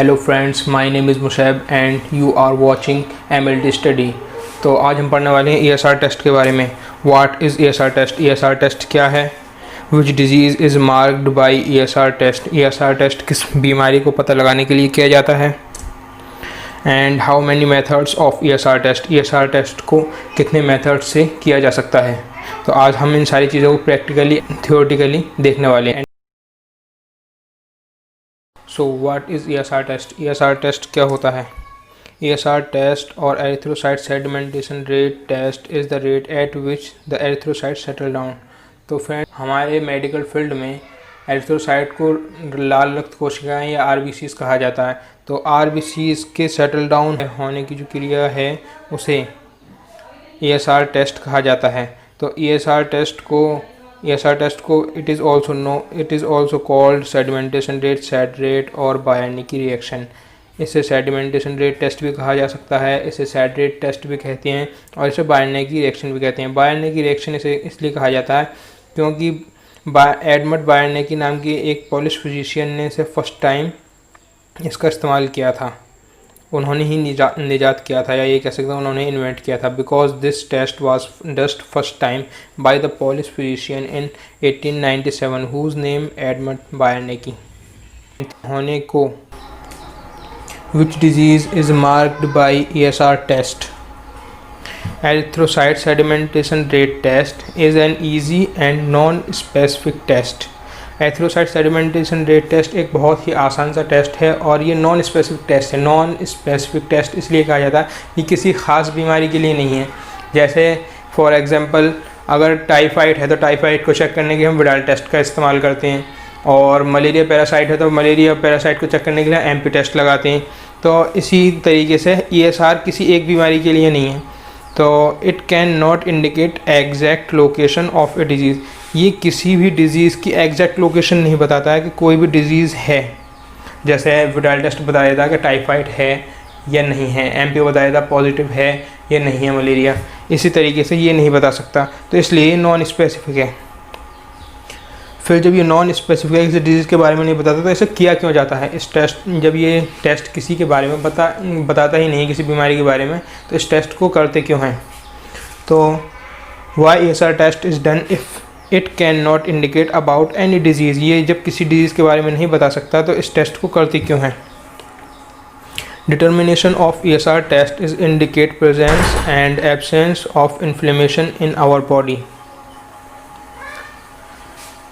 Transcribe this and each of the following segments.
Hello friends, my name is Mushaib and you are watching MLT study. तो आज हम पढ़ने वाले हैं ईएसआर टेस्ट के बारे में। What is ESR test? ESR test क्या है? Which disease is marked by ESR test? ESR test किस बीमारी को पता लगाने के लिए किया जाता है? And how many methods of ESR test? ESR test को कितने मेथड से किया जा सकता है? तो आज हम इन सारी चीज़ों को प्रैक्टिकली थियोरेटिकली देखने वाले हैं। So what is ESR test? ESR test क्या होता है? ईएसआर टेस्ट और erythrocyte sedimentation rate test is the rate at which the erythrocyte settle down. तो फ्रेंड, हमारे मेडिकल फील्ड में एरिथ्रोसाइट को लाल रक्त कोशिकाएं या आरबीसीज कहा जाता है। तो आरबीसीज के सेटल डाउन होने की जो क्रिया है उसे ईएसआर टेस्ट कहा जाता है। तो ईएसआर टेस्ट को it is also called sedimentation rate, said rate और बायर्निकी रिएक्शन। इसे सेडिमेंटेशन रेट टेस्ट भी कहा जा सकता है, इसे सेड रेट टेस्ट भी कहते हैं और इसे बायर्निकी रिएक्शन भी कहते हैं। बायर्निकी रिएक्शन इसे इसलिए कहा जाता है क्योंकि एडमंड बायर्निकी नाम की एक पॉलिश फिजिशियन ने इसे फर्स्ट टाइम इसका इस्तेमाल किया था। उन्होंने ही निजात किया था, या ये कह सकते हैं उन्होंने इन्वेंट किया था। Because this test was dust first time by the Polish physician in 1897 whose name Edmund Biernacki. होने को which disease is marked by ESR test? Erythrocyte sedimentation rate test is an easy and non specific test. Erythrocyte sedimentation rate test एक बहुत ही आसान सा test है और ये नॉन स्पेसिफिक टेस्ट है। नॉन स्पेसिफिक टेस्ट इसलिए कहा जाता है कि किसी ख़ास बीमारी के लिए नहीं है। जैसे फॉर एग्जांपल, अगर टाइफाइड है तो टाइफाइड को चेक करने के लिए हम विडाल टेस्ट का इस्तेमाल करते हैं, और मलेरिया पैरासाइट है तो मलेरिया पैरासाइट को चेक करने के लिए एमपी टेस्ट लगाते हैं। तो इसी तरीके से ईएसआर किसी एक बीमारी के लिए नहीं है। तो it can not indicate exact location of A disease. ये किसी भी डिज़ीज़ की एग्जैक्ट लोकेशन नहीं बताता है कि कोई भी डिज़ीज़ है। जैसे विडाल टेस्ट बता देता है कि टाइफाइड है या नहीं है, एमपी बता देता पॉजिटिव है या नहीं है मलेरिया। इसी तरीके से ये नहीं बता सकता, तो इसलिए नॉन स्पेसिफिक है। फिर जब ये नॉन स्पेसिफिक है, किसी डिजीज़ के बारे में नहीं बताता, तो ऐसा किया क्यों जाता है? इस टेस्ट, जब ये टेस्ट किसी के बारे में बताता ही नहीं, किसी बीमारी के बारे में, तो इस टेस्ट को करते क्यों हैं? तो why ESR test is done if it can not indicate about any disease. ये जब किसी डिजीज़ के बारे में नहीं बता सकता तो इस टेस्ट को करती क्यों है? Determination of ESR test is indicate presence and absence of inflammation in our body.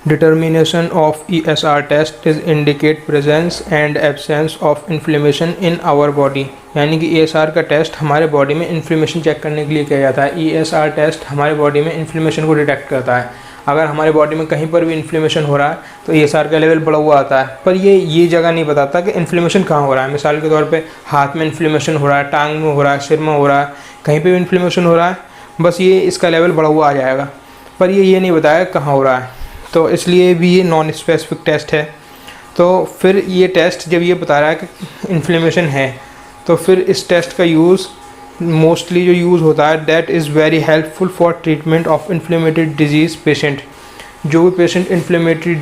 Determination of ESR test is indicate presence and absence of inflammation in our body। यानी कि ESR का टेस्ट हमारे body में inflammation check करने के लिए किया जाता है। ESR टेस्ट हमारे बॉडी में इन्फ्लेमेशन को डिटेक्ट करता है। अगर हमारे बॉडी में कहीं पर भी इन्फ्लेमेशन हो रहा है तो ESR का लेवल बढ़ा हुआ आता है, पर ये जगह नहीं बताता कि इन्फ्लेमेशन कहाँ हो रहा है। मिसाल के तौर पे हाथ में इन्फ्लेमेशन हो रहा है, टांग में हो रहा है, सिर में हो रहा है, कहीं पर भी इन्फ्लेमेशन हो रहा है, बस ये इसका लेवल बढ़ा हुआ आ जाएगा, पर ये नहीं बताया कहाँ हो रहा है। तो इसलिए भी ये नॉन स्पेसिफिक टेस्ट है। तो फिर ये टेस्ट जब ये बता रहा है कि इन्फ्लेमेशन है, तो फिर इस टेस्ट का यूज़ मोस्टली जो यूज़ होता है, that is very helpful for treatment of inflammatory disease patient. जो भी पेशेंट इन्फ्लेमेटरी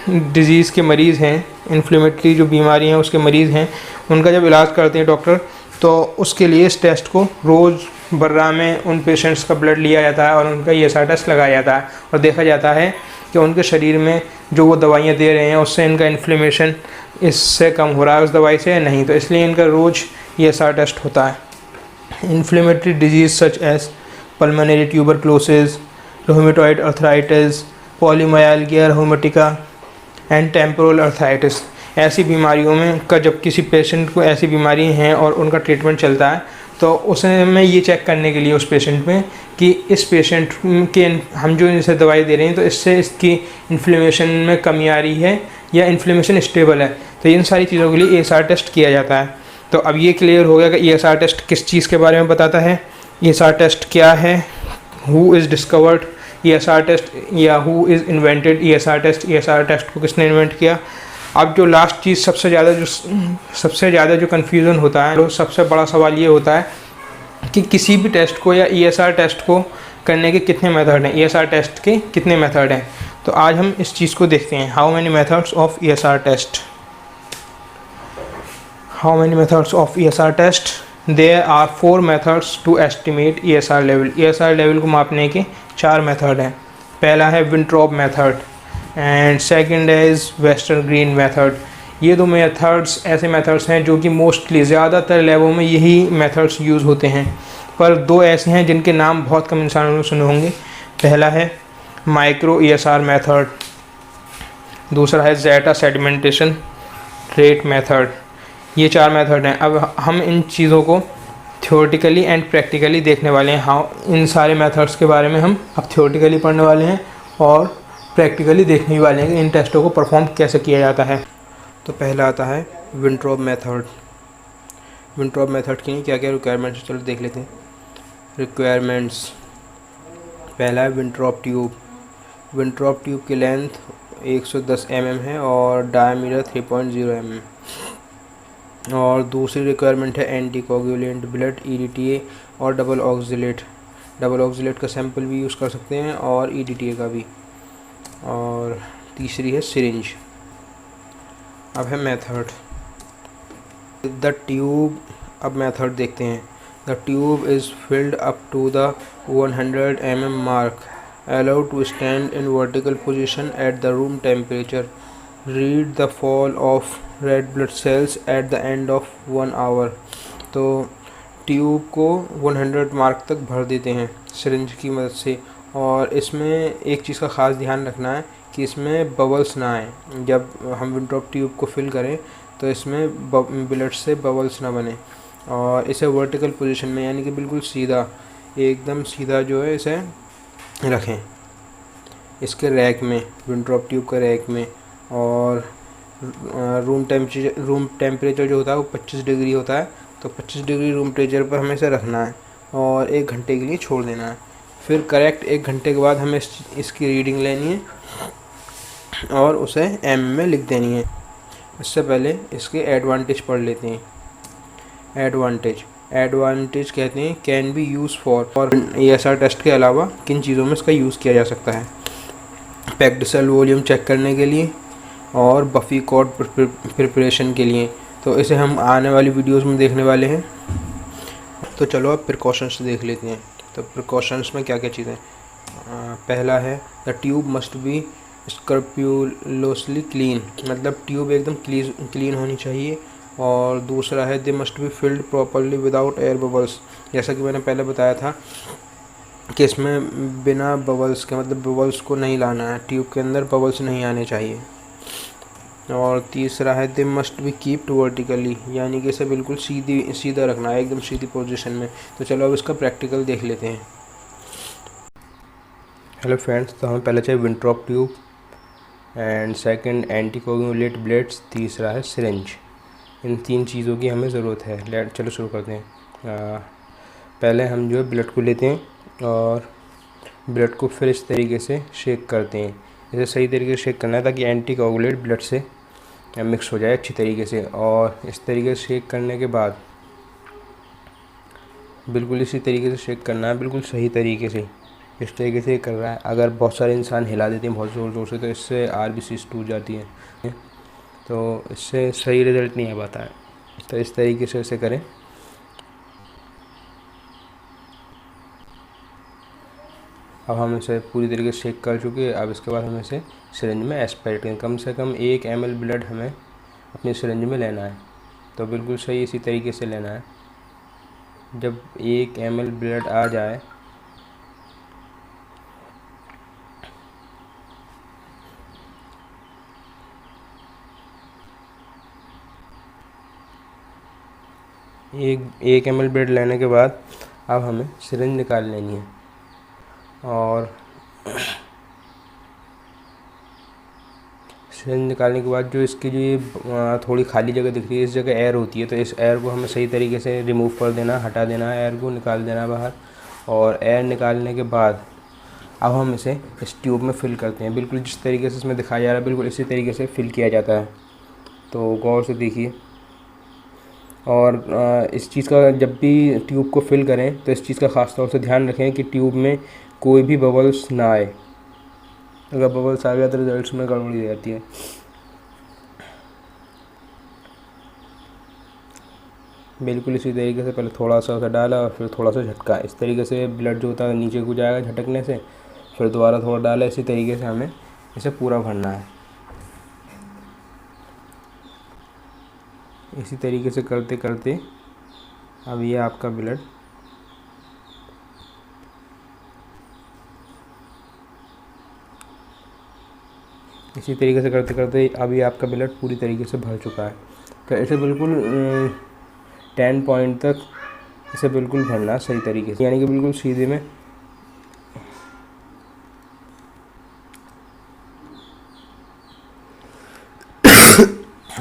डिजीज़ के मरीज़ हैं, इन्फ्लेमेटरी जो बीमारी हैं उसके मरीज़ हैं, उनका जब इलाज करते हैं डॉक्टर, तो उसके लिए इस टेस्ट को रोज़ बर्रा में उन पेशेंट्स का ब्लड लिया जाता है और उनका ईएसआर टेस्ट लगाया जाता है और देखा जाता है कि उनके शरीर में जो वो दवाइयाँ दे रहे हैं उससे इनका इन्फ्लेमेशन इससे कम हो रहा है उस दवाई से या नहीं। तो इसलिए इनका रोज़ ईएसआर टेस्ट होता है। Inflammatory disease such as pulmonary tuberculosis, rheumatoid arthritis, polymyalgia rheumatica and temporal arthritis, ऐसी बीमारियों में जब किसी पेशेंट को ऐसी बीमारी हैं और उनका ट्रीटमेंट चलता है, तो उसमें ये चेक करने के लिए उस पेशेंट में कि इस पेशेंट के हम जो इसे दवाई दे रहे हैं तो इससे इसकी इन्फ्लेमेशन में कमी आ रही है या इन्फ्लेमेशन स्टेबल है। तो इन सारी चीज़ों के लिए ईएसआर टेस्ट किया जाता है। तो अब ये क्लियर हो गया कि ईएसआर टेस्ट किस चीज़ के बारे में बताता है, ईएसआर टेस्ट क्या है, who is discovered ESR test या who is invented ESR test, ESR test को किसने इन्वेंट किया। अब जो लास्ट चीज़ सबसे ज़्यादा जो कन्फ्यूज़न होता है, सबसे बड़ा सवाल ये होता है कि किसी भी टेस्ट को या ईएसआर टेस्ट को करने के कितने मेथड हैं, ईएसआर टेस्ट के कितने मेथड हैं। तो आज हम इस चीज़ को देखते हैं, how many methods of ESR test. How many methods of ESR test? There are 4 methods to estimate ESR level. ESR level को मापने के 4 मेथड हैं। पहला है Wintrobe method and second is Westergren method. ये दो मेथड्स ऐसे methods हैं जो कि मोस्टली ज़्यादातर लैबों में यही मेथड्स यूज़ होते हैं, पर दो ऐसे हैं जिनके नाम बहुत कम इंसानों ने सुने होंगे। पहला है माइक्रो ESR मेथड, दूसरा है ज़ेटा सेडिमेंटेशन रेट मेथड। ये 4 मेथड हैं। अब हम इन चीज़ों को थ्योरेटिकली एंड प्रैक्टिकली देखने वाले हैं। हाँ, इन सारे मेथड्स के बारे में हम अब थ्योरेटिकली पढ़ने वाले हैं और प्रैक्टिकली देखने वाले हैं कि इन टेस्टों को परफॉर्म कैसे किया जाता है। तो पहला आता है विंट्रॉप मेथड। विंट्रॉप मेथड की क्या क्या रिक्वायरमेंट्स, चलो देख लेते हैं। रिक्वायरमेंट्स, पहला है विंट्रॉप ट्यूब। विंट्रॉप ट्यूब की लेंथ 110 mm है और डायमीटर 3.0 mm। और दूसरी रिक्वायरमेंट है एंटी कोगुलेंट ब्लड, EDTA और डबल ऑक्सिलेट। डबल ऑक्सिलेट का सैंपल भी यूज़ कर सकते हैं और EDTA का भी। और तीसरी है सिरिंज। अब है मेथड द ट्यूब। अब मेथड देखते हैं। The tube is filled up to the 100 mm मार्क, allowed to stand in vertical position at the room temperature, read the fall of red blood cells at the end of 1 hour। तो tube को 100 mark तक भर देते हैं syringe की मदद से, और इसमें एक चीज़ का ख़ास ध्यान रखना है कि इसमें बबल्स ना आए। जब हम विंट्रॉप ट्यूब को फिल करें तो इसमें ब्लड से बबल्स ना बने, और इसे वर्टिकल पोजीशन में यानी कि बिल्कुल सीधा, एकदम सीधा जो है इसे रखें इसके रैक में, विंट्रॉप ट्यूब के रैक में। और रूम टेम्परेचर जो होता है वो 25 डिग्री होता है, तो 25 डिग्री रूम टेम्परेचर पर हमें इसे रखना है और 1 घंटे के लिए छोड़ देना है। फिर करेक्ट 1 घंटे के बाद हमें इसकी रीडिंग लेनी है और उसे mm में लिख देनी है। इससे पहले इसके एडवांटेज पढ़ लेते हैं। एडवांटेज कहते हैं कैन बी यूज़ फॉर, और ESR टेस्ट के अलावा किन चीज़ों में इसका यूज़ किया जा सकता है। पैक्ड सेल वॉल्यूम चेक करने के लिए और बफी कॉड प्रिपरेशन के लिए। तो इसे हम आने वाली वीडियोस में देखने वाले हैं। तो चलो अब प्रिकॉशंस देख लेते हैं। तो प्रिकॉशंस में क्या क्या चीज़ें, पहला है the tube must be scrupulously clean, मतलब ट्यूब एकदम क्लीन होनी चाहिए। और दूसरा है they must be filled properly without air bubbles, जैसा कि मैंने पहले बताया था कि इसमें बिना बबल्स के, मतलब बबल्स को नहीं लाना है, ट्यूब के अंदर बबल्स नहीं आने चाहिए। और तीसरा है they must B keeped vertically, यानी कि इसे बिल्कुल सीधा रखना है, एकदम सीधी पोजीशन में। तो चलो अब इसका प्रैक्टिकल देख लेते हैं। हेलो फ्रेंड्स, तो हमें पहले चाहिए विंट्रॉप ट्यूब एंड सेकंड एंटीकोगुलेट ब्लेड्स, तीसरा है सिरिंज। इन 3 चीज़ों की हमें ज़रूरत है। चलो शुरू करते हैं। पहले हम जो है ब्लड को लेते हैं और ब्लड को फिर इस तरीके से शेक करते हैं। इसे सही तरीके से शेक करना है ताकि एंटीकोगुलेट ब्लड से मिक्स हो जाए अच्छी तरीके से। और इस तरीके से शेक करने के बाद बिल्कुल इसी तरीके से शेक करना है, बिल्कुल सही तरीके से। इस तरीके से कर रहा है। अगर बहुत सारे इंसान हिला देते हैं बहुत ज़ोर से तो इससे RBCs टूट जाती हैं, तो इससे सही रिज़ल्ट नहीं आ पाता है। तो इस तरीके से इसे करें। अब हम इसे पूरी तरीके से शेक कर चुके हैं। अब इसके बाद हमें इसे सिरिंज में एस्पायरेट करें। कम से कम 1 ml ब्लड हमें अपनी सिरिंज में लेना है, तो बिल्कुल सही इसी तरीके से लेना है। जब 1 ml ब्लड आ जाए एक ml ब्लड लेने के बाद अब हमें सिरिंज निकाल लेनी है। और सिरिंज निकालने के बाद जो इसकी जो ये थोड़ी खाली जगह दिख रही है, इस जगह एयर होती है, तो इस एयर को हमें सही तरीके से रिमूव कर देना, हटा देना है, एयर को निकाल देना बाहर। और एयर निकालने के बाद अब हम इसे इस ट्यूब में फिल करते हैं। बिल्कुल जिस तरीके से इसमें दिखाया जा रहा है बिल्कुल इसी तरीके से फिल किया जाता है। तो गौर से देखिए। और इस चीज़ का जब भी ट्यूब को फिल करें तो इस चीज़ का ख़ास तौर से ध्यान रखें कि ट्यूब में कोई भी बबल्स ना आए। अगर बबल्स आ गया तो रिजल्ट्स में गड़बड़ी हो जाती है। बिल्कुल इसी तरीके से पहले थोड़ा सा उसे डाला और फिर थोड़ा सा झटका, इस तरीके से ब्लड जो होता है नीचे को जाएगा झटकने से, फिर दोबारा थोड़ा डाला, इसी तरीके से हमें इसे पूरा भरना है। इसी तरीके से करते करते अब ये आपका ब्लड इसी तरीके से करते करते अभी आपका ब्लड पूरी तरीके से भर चुका है। तो इसे बिल्कुल 10 पॉइंट तक इसे बिल्कुल भरना सही तरीके से, यानी कि बिल्कुल सीधे में।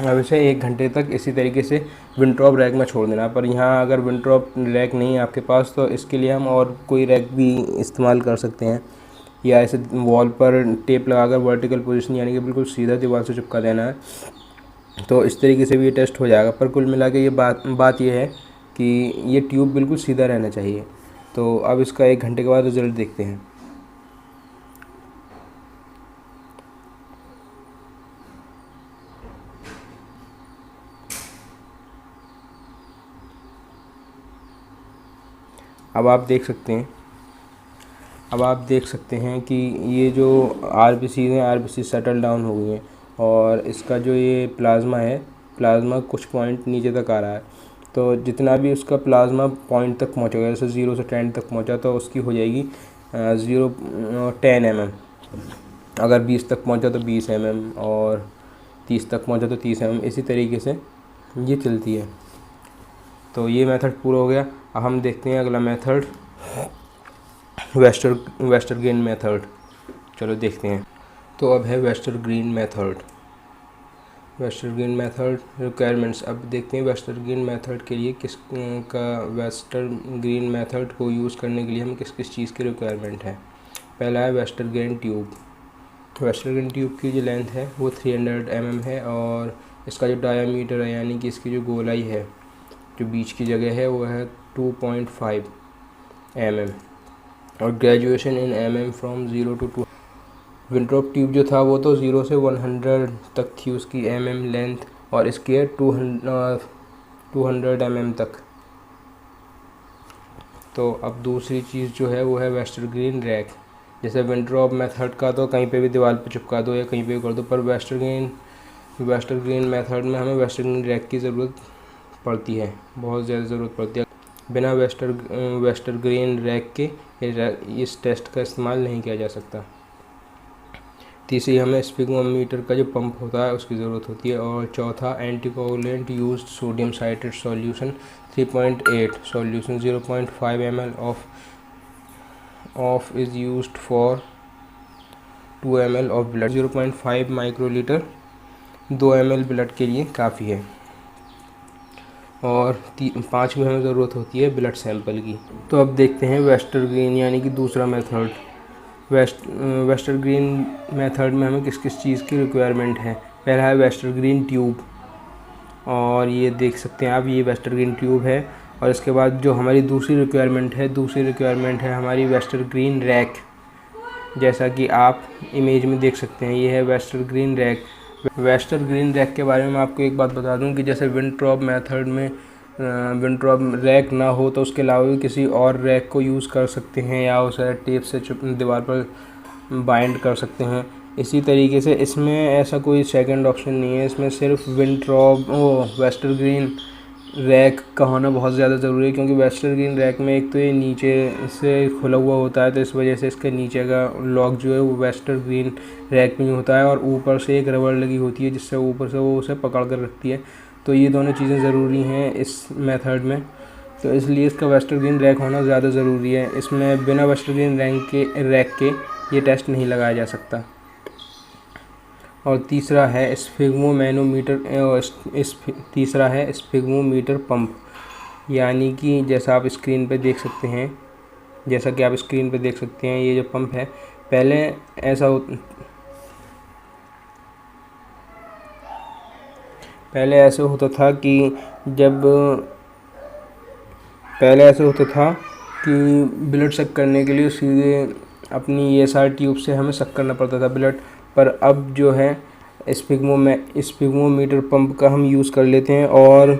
अब इसे 1 घंटे तक इसी तरीके से विंट्रॉप रैक में छोड़ देना। पर यहाँ अगर विंट्रॉप रैक नहीं है आपके पास तो इसके लिए हम और कोई रैक भी इस्तेमाल कर सकते हैं, या ऐसे वॉल पर टेप लगाकर वर्टिकल पोजीशन यानी कि बिल्कुल सीधा दीवार से चिपका देना है, तो इस तरीके से भी ये टेस्ट हो जाएगा। पर कुल मिला के ये बात ये है कि ये ट्यूब बिल्कुल सीधा रहना चाहिए। तो अब इसका 1 घंटे के बाद रिज़ल्ट देखते हैं। अब आप देख सकते हैं कि ये जो आरबीसी हैं, आरबीसी सेटल डाउन हो गई हैं, और इसका जो ये प्लाज्मा कुछ पॉइंट नीचे तक आ रहा है। तो जितना भी उसका प्लाज्मा पॉइंट तक पहुंचेगा, जैसे 0 से 10 तक पहुंचा तो उसकी हो जाएगी 10 mm। अगर 20 तक पहुंचा तो 20 mm, और 30 तक पहुंचा तो 30 mm। इसी तरीके से ये चलती है। तो ये मेथड पूरा हो गया। अब हम देखते हैं अगला मेथड, वेस्टरग्रीन मेथड। चलो देखते हैं। तो अब है वेस्टरग्रीन मेथड रिक्वायरमेंट्स। अब देखते हैं वेस्टरग्रीन मेथड के लिए वेस्टरग्रीन मेथड को यूज़ करने के लिए हमें किस किस चीज़ की रिक्वायरमेंट है। पहला है वेस्टरग्रीन ट्यूब। वेस्टरग्रीन ट्यूब की जो लेंथ है वो 300 mm है, और इसका जो डायामीटर है यानी कि इसकी जो गोलाई है, जो बीच की जगह है, वो है 2.5 mm, और graduation in mm from 0 to 2। Wintrobe tube जो था वो तो 0 से 100 तक थी उसकी mm लेंथ, और इसकी है 200 mm तक। तो अब दूसरी चीज़ जो है वो है वेस्टरग्रीन रैक। जैसे विंट्रॉप मेथड का तो कहीं पे भी दीवार पे चिपका दो या कहीं पे भी कर दो, पर वेस्टरग्रीन मेथड में हमें वेस्टरग्रीन रैक की ज़रूरत पड़ती है, बहुत ज़्यादा ज़रूरत पड़ती है। बिना वेस्टरग्रीन रैक के इस टेस्ट का इस्तेमाल नहीं किया जा सकता। तीसरी, हमें स्पिगोमीटर का जो पंप होता है उसकी ज़रूरत होती है। और चौथा, anticoagulant used sodium citrate solution 3.8 solution 0.5 ml of is used for 2 ml of blood. 0.5 microlitre 2 ml blood के लिए काफ़ी है। और 5 में हमें ज़रूरत होती है ब्लड सैंपल की। तो अब देखते हैं वेस्टरग्रीन यानी कि दूसरा मेथड। वेस्टरग्रीन मेथड में हमें किस किस चीज़ की रिक्वायरमेंट है। पहला है वेस्टरग्रीन ट्यूब, और ये देख सकते हैं आप, ये वेस्टरग्रीन ट्यूब है। और इसके बाद जो हमारी दूसरी रिक्वायरमेंट है हमारी वेस्टरग्रीन रैक। जैसा कि आप इमेज में देख सकते हैं, ये है वेस्टरग्रीन रैक। वेस्टरग्रीन रैक के बारे में आपको एक बात बता दूं कि जैसे विंट्रॉप मेथड में विंट्रॉप रैक ना हो तो उसके अलावा भी किसी और रैक को यूज़ कर सकते हैं, या उसे टेप से दीवार पर बाइंड कर सकते हैं। इसी तरीके से इसमें ऐसा कोई सेकंड ऑप्शन नहीं है, इसमें सिर्फ वेस्टरग्रीन रैक का होना बहुत ज़्यादा ज़रूरी है, क्योंकि वेस्टरग्रीन रैक में एक तो ये नीचे से खुला हुआ होता है, तो इस वजह से इसके नीचे का लॉक जो है वो वेस्टरग्रीन रैक में होता है, और ऊपर से एक रबड़ लगी होती है जिससे ऊपर से वो उसे पकड़ कर रखती है। तो ये दोनों चीज़ें ज़रूरी हैं इस मेथड में, तो इसलिए इसका वेस्टरग्रीन रैक होना ज़्यादा ज़रूरी है। इसमें बिना वेस्टरग्रीन रैक के ये टेस्ट नहीं लगाया जा सकता। और तीसरा है स्फिग्मोमीटर पंप, यानी कि जैसा आप स्क्रीन पे देख सकते हैं, ये जो पंप है, पहले ऐसा होता था कि ब्लड चेक करने के लिए सीधे अपनी ESR ट्यूब से हमें सक करना पड़ता था ब्लड, पर अब जो है स्पिग्मोमीटर पंप का हम यूज़ कर लेते हैं। और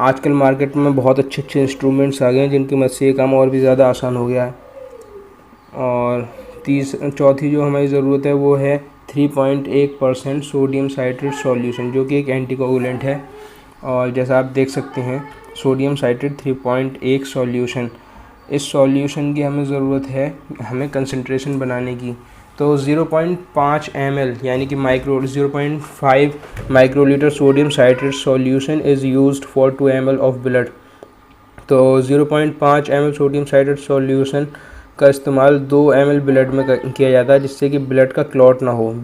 आजकल मार्केट में बहुत अच्छे अच्छे इंस्ट्रूमेंट्स आ गए हैं जिनकी मदद से ये काम और भी ज़्यादा आसान हो गया है। और चौथी जो हमारी ज़रूरत है वो है 3.1% सोडियम साइट्रेट सॉल्यूशन, जो कि एक एंटीकोगुलेंट है। और जैसा आप देख सकते हैं सोडियम साइट्रेट 3.1 सॉल्यूशन, इस सॉल्यूशन की हमें ज़रूरत है हमें कंसंट्रेशन बनाने की। तो 0.5 ml यानी कि 0.5 microlitre sodium citrate solution is used for 2 ml of blood. तो 0.5 ml सोडियम साइट्रेट सॉल्यूशन का इस्तेमाल 2 ml ब्लड में किया जाता है, जिससे कि ब्लड क्लॉट ना हो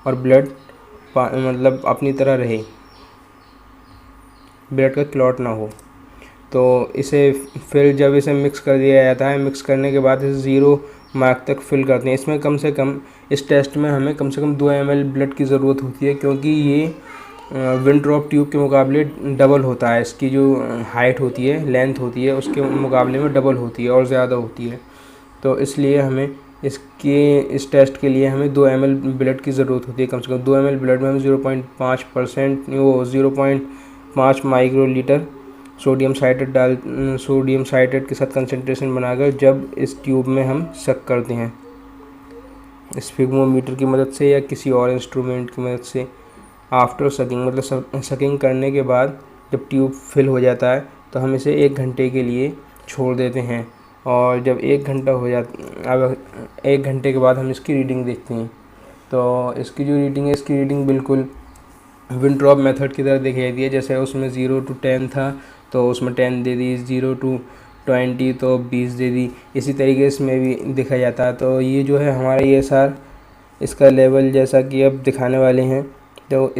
और ब्लड मतलब अपनी तरह रहे, ब्लड का क्लॉट ना हो। तो इसे फिर जब इसे मिक्स कर दिया जाता है, मिक्स करने के बाद इसे 0 मार्क तक फिल करते हैं। इसमें कम से कम इस टेस्ट में हमें कम से कम 2 ml ब्लड की ज़रूरत होती है, क्योंकि ये विंट्रॉप ट्यूब के मुकाबले डबल होता है। इसकी जो हाइट होती है, लेंथ होती है, उसके मुकाबले में डबल होती है और ज़्यादा होती है। तो इसलिए हमें इस टेस्ट के लिए हमें 2 ml ब्लड की ज़रूरत होती है। कम से कम 2 ml ब्लड में हम 0.5 माइक्रोलीटर सोडियम साइट्रेट के साथ कंसंट्रेशन बनाकर जब इस ट्यूब में हम सक करते हैं स्पिग्मोमीटर की मदद से या किसी और इंस्ट्रूमेंट की मदद से। आफ्टर सकिंग मतलब सकिंग करने के बाद जब ट्यूब फिल हो जाता है तो हम इसे 1 घंटे के लिए छोड़ देते हैं। और जब 1 घंटा हो जाता, अब 1 घंटे के बाद हम इसकी रीडिंग देखते हैं। तो इसकी जो रीडिंग है, इसकी रीडिंग बिल्कुल विंट्रॉप मेथड की तरह दिखाई दी है। जैसे उसमें 0 to 10 था तो उसमें 10 दे दी, 0 to 20 तो 20 दे दी, इसी तरीके इसमें भी दिखा जाता है। तो ये जो है हमारा ESR, इसका लेवल जैसा कि अब दिखाने वाले हैं। तो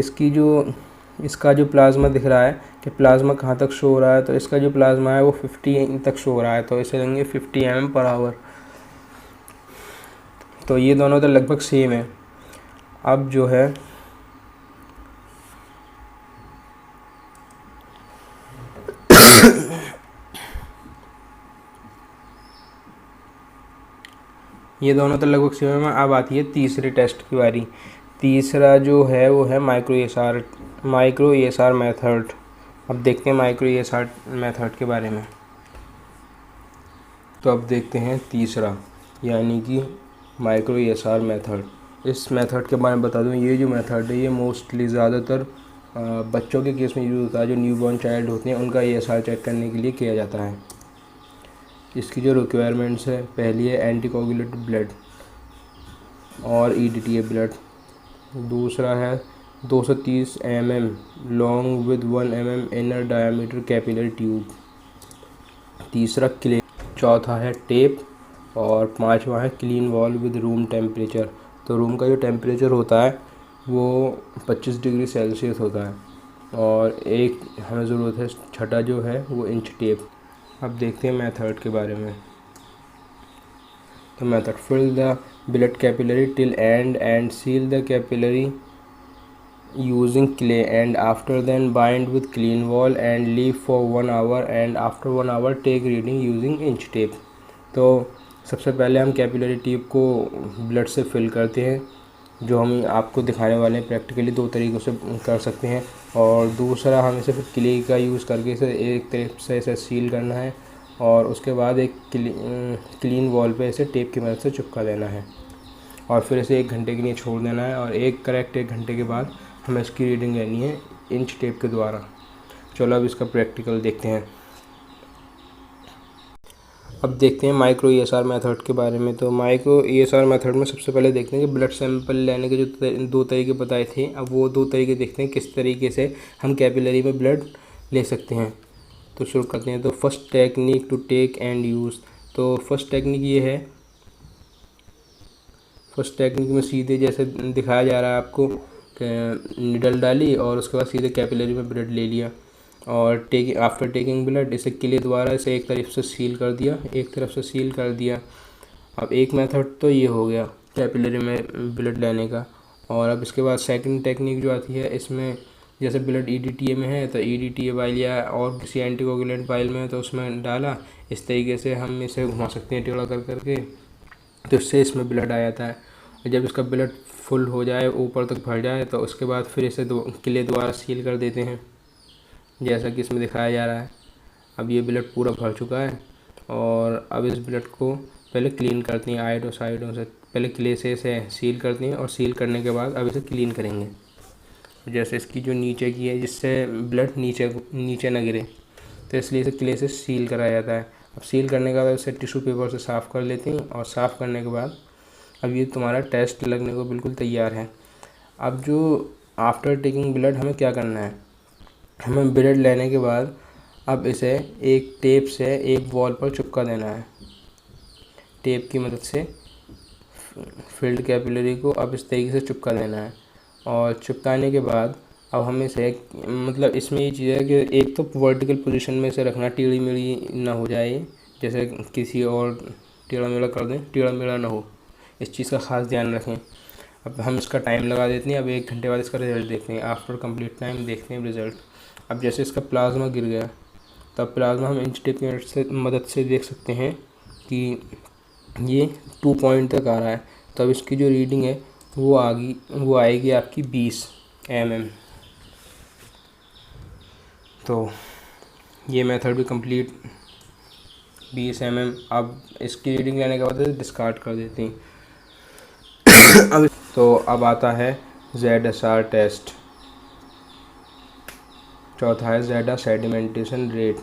इसका जो प्लाज्मा दिख रहा है कि प्लाज्मा कहाँ तक शो हो रहा है, तो इसका जो प्लाज्मा है वो 50 तक शो हो रहा है, तो इसे लेंगे 50 mm/h। तो ये दोनों तो लगभग सेम है। अब जो है ये दोनों तो लगभग सेम है। अब आती है तीसरे टेस्ट की बारी। तीसरा जो है वो है माइक्रो ESR मेथड। अब देखते हैं माइक्रो ESR मेथड के बारे में। तो अब देखते हैं तीसरा यानी कि माइक्रो ESR मेथड। इस मेथड के बारे में बता दूं, ये जो मेथड है ये मोस्टली ज़्यादातर बच्चों के केस में यूज़ होता है। जो न्यूबॉर्न चाइल्ड होते हैं उनका ESR चेक करने के लिए किया जाता है। इसकी जो रिक्वायरमेंट्स है, पहली है एंटीकोगुलेटेड ब्लड और EDTA ब्लड। दूसरा है 230 mm long with 1 mm inner diameter capillary tube. तीसरा क्ले। चौथा है टेप। और पांचवा है clean wall with room temperature. तो रूम का जो टेम्परेचर होता है वो 25 डिग्री सेल्सियस होता है। और एक हमें ज़रूरत है छठा जो है वो इंच टेप। अब देखते हैं मेथड के बारे में। तो method, fill the blood capillary till end and seal the capillary using clay and after then bind with clean wall and leave for 1 hour and after 1 hour take reading using inch tape। तो सबसे पहले हम capillary tube को blood से fill करते हैं, जो हम आपको दिखाने वाले हैं। प्रैक्टिकली 2 तरीक़ों से कर सकते हैं। और दूसरा हम इसे फिर क्ले का यूज़ करके इसे एक तरफ से इसे सील करना है और उसके बाद एक क्लीन वॉल पे इसे टेप की मदद से चिपका देना है और फिर इसे 1 घंटे के लिए छोड़ देना है। और 1 घंटे के बाद हमें इसकी रीडिंग लेनी है इंच टेप के द्वारा। चलो अब इसका प्रैक्टिकल देखते हैं। अब देखते हैं माइक्रो ESR मेथड के बारे में। तो माइक्रो ESR मेथड में सबसे पहले देखते हैं कि ब्लड सैंपल लेने के जो 2 तरीके बताए थे, अब वो 2 तरीके देखते हैं किस तरीके से हम कैपिलरी में ब्लड ले सकते हैं। तो शुरू करते हैं। तो first technique to take and use. तो फर्स्ट टेक्निक ये है, फर्स्ट टेक्निक में सीधे जैसे दिखाया जा रहा है आपको, निडल डाली और उसके बाद सीधे कैपिलरी में ब्लड ले लिया और आफ्टर टेकिंग ब्लड इसे क्ले द्वारा इसे एक तरफ से सील कर दिया। अब एक मेथड तो ये हो गया कैपिलरी में ब्लड लेने का। और अब इसके बाद सेकंड टेक्निक जो आती है, इसमें जैसे ब्लड EDTA में है तो EDTA वाइल या और किसी एंटीकोगुलेंट वाइल में है तो उसमें डाला। इस तरीके से हम इसे घुमा सकते हैं टेढ़ा कर करके, तो इससे इसमें ब्लड आ जाता है। और जब इसका ब्लड फुल हो जाए, ऊपर तक भर जाए, तो उसके बाद फिर इसे क्ले द्वारा सील कर देते हैं, जैसा कि इसमें दिखाया जा रहा है। अब ये ब्लड पूरा भर चुका है और अब इस ब्लड को पहले क्लीन करती हैं आइडों साइडों से। पहले क्ले से इसे सील करती हैं और सील करने के बाद अब इसे क्लीन करेंगे। जैसे इसकी जो नीचे की है, जिससे ब्लड नीचे ना गिरे, तो इसलिए इसे क्ले से सील कराया जाता है। अब सील करने के बाद इसे टिश्यू पेपर से साफ़ कर लेती हैं और साफ़ करने के बाद अब ये तुम्हारा टेस्ट लगने को बिल्कुल तैयार है। अब जो आफ्टर टेकिंग ब्लड हमें क्या करना है, हमें ब्लड लेने के बाद अब इसे एक टेप से एक वॉल पर चिपका देना है। टेप की मदद से फिल्ड कैपिलरी को अब इस तरीके से चिपका देना है। और चिपकाने के बाद अब हमें इसे मतलब इसमें ये चीज़ है कि एक तो वर्टिकल पोजीशन में इसे रखना, टेढ़ी मेढ़ी ना हो जाए, जैसे किसी और टेढ़ा मेढ़ा कर दें, टेढ़ा मेढ़ा ना हो, इस चीज़ का ख़ास ध्यान रखें। अब हम इसका टाइम लगा देते हैं। अब 1 घंटे बाद इसका रिज़ल्ट देखते हैं। आफ्टर कंप्लीट टाइम देखते हैं रिज़ल्ट। अब जैसे इसका प्लाज्मा गिर गया, तब प्लाज्मा हम इंच टेप की मदद से देख सकते हैं कि ये 2 पॉइंट तक आ रहा है। तब इसकी जो रीडिंग है वो आएगी आपकी 20 mm। तो ये मेथड भी कंप्लीट 20 mm। अब इसकी रीडिंग लेने के बाद डिस्कार्ड कर देते हैं। अब आता है ZSR टेस्ट। चौथा है ज़ेटा सेडिमेंटेशन रेट।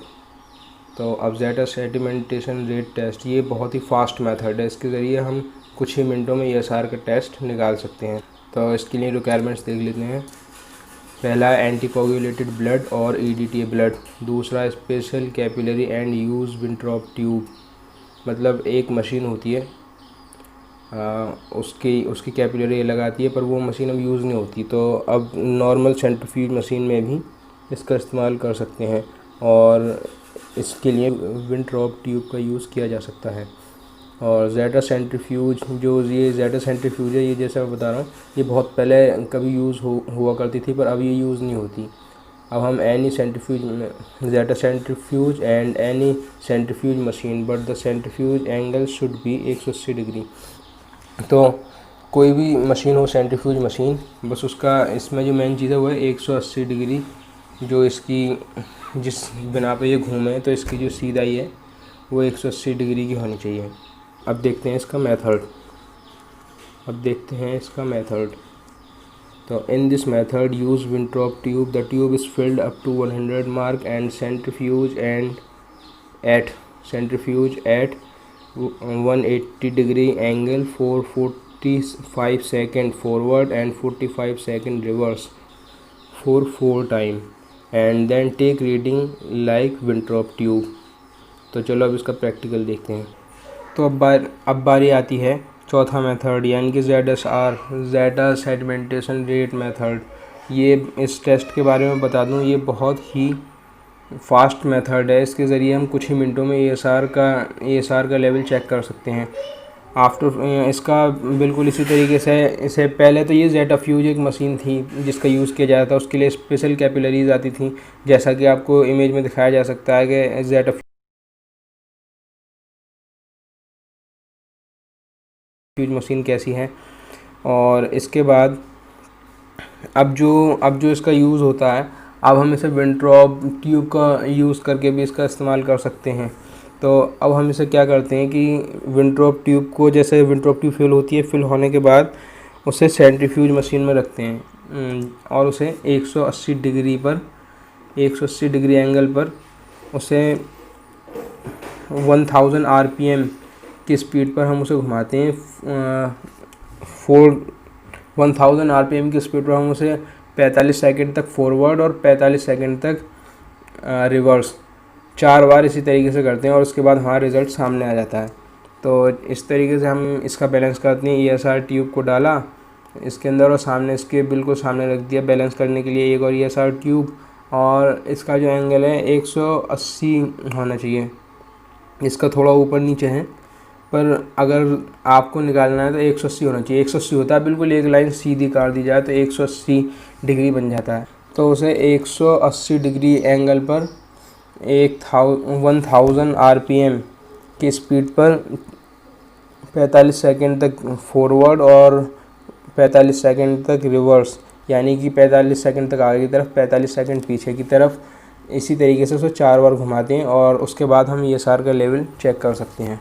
तो अब ज़ेटा सेडिमेंटेशन रेट टेस्ट ये बहुत ही फास्ट मेथड है। इसके ज़रिए हम कुछ ही मिनटों में ESR का टेस्ट निकाल सकते हैं। तो इसके लिए रिक्वायरमेंट्स देख लेते हैं। पहला है एंटीकोगुलेटेड ब्लड और EDTA ब्लड। दूसरा special capillary and use Wintrobe tube, मतलब एक मशीन होती है, उसकी कैपिलरी अलग आती है, पर वो मशीन अब यूज़ नहीं होती। तो अब नॉर्मल सेंट्रीफ्यूज मशीन में भी इसका इस्तेमाल कर सकते हैं और इसके लिए विंट्रॉप ट्यूब का यूज़ किया जा सकता है। और ज़ेटा सेंट्रीफ्यूज, जो ये ज़ेटा सेंट्रीफ्यूज है, ये जैसा मैं बता रहा हूँ, ये बहुत पहले कभी यूज़ हुआ करती थी, पर अब ये यूज़ नहीं होती। अब हम एनी सेंट्रीफ्यूज में zeta centrifuge and any centrifuge machine but the centrifuge angle should be 180 degree. तो कोई भी मशीन हो, सेंट्रीफ्यूज मशीन, बस उसका इसमें जो मेन चीज़ है वो है 180 डिग्री, जो इसकी जिस बिना पे ये घूमे तो इसकी जो सीधाई है वो 180 डिग्री की होनी चाहिए। अब देखते हैं इसका मेथड। तो in this method use Wintrobe tube. The tube is filled up to 100 mark and centrifuge at 180 degree angle for 45 second forward and 45 second reverse for 4 time and then take reading like Wintrobe tube. तो चलो अब इसका practical देखते हैं। तो अब बारी आती है चौथा मेथड, यानी कि ZSR, zeta sedimentation rate method. ये इस टेस्ट के बारे में बता दूं, ये बहुत ही फास्ट मेथड है। इसके ज़रिए हम कुछ ही मिनटों में ESR का लेवल चेक कर सकते हैं। इसका बिल्कुल इसी तरीके से, इससे पहले तो ये ज़ेटाफ्यूज एक मशीन थी जिसका यूज़ किया जाता था। उसके लिए स्पेशल कैपिलरीज आती थी, जैसा कि आपको इमेज में दिखाया जा सकता है कि ज़ेटाफ्यूज मशीन कैसी है। और इसके बाद अब जो इसका यूज़ होता है, अब हम इसे विंट्रॉप ट्यूब का यूज़ करके भी इसका इस्तेमाल कर सकते हैं। तो अब हम इसे क्या करते हैं कि विंट्रॉप ट्यूब को, जैसे विंट्रॉप ट्यूब फिल होती है, फिल होने के बाद उसे सेंट्रीफ्यूज मशीन में रखते हैं और उसे 180 डिग्री एंगल पर उसे 1000 RPM की स्पीड पर हम उसे घुमाते हैं। 1000 RPM की स्पीड पर हम उसे 45 सेकंड तक फॉरवर्ड और 45 सेकंड तक रिवर्स 4 बार इसी तरीके से करते हैं और उसके बाद हमारा रिज़ल्ट सामने आ जाता है। तो इस तरीके से हम इसका बैलेंस करते हैं। ESR ट्यूब को डाला इसके अंदर और सामने, इसके बिल्कुल सामने रख दिया बैलेंस करने के लिए एक और ESR ट्यूब, और इसका जो एंगल है 180 होना चाहिए। इसका थोड़ा ऊपर नीचे है, पर अगर आपको निकालना है तो 180 होना चाहिए। 180 होता है, बिल्कुल एक लाइन सीधी काट दी जाए तो 180 डिग्री बन जाता है। तो उसे 180 डिग्री एंगल पर 1000 आरपीएम की स्पीड पर 45 सेकंड तक फॉरवर्ड और 45 सेकंड तक रिवर्स, यानी कि 45 सेकंड तक आगे की तरफ, 45 सेकंड पीछे की तरफ, इसी तरीके से उसे 4 बार घुमाते हैं और उसके बाद हम ESR का लेवल चेक कर सकते हैं।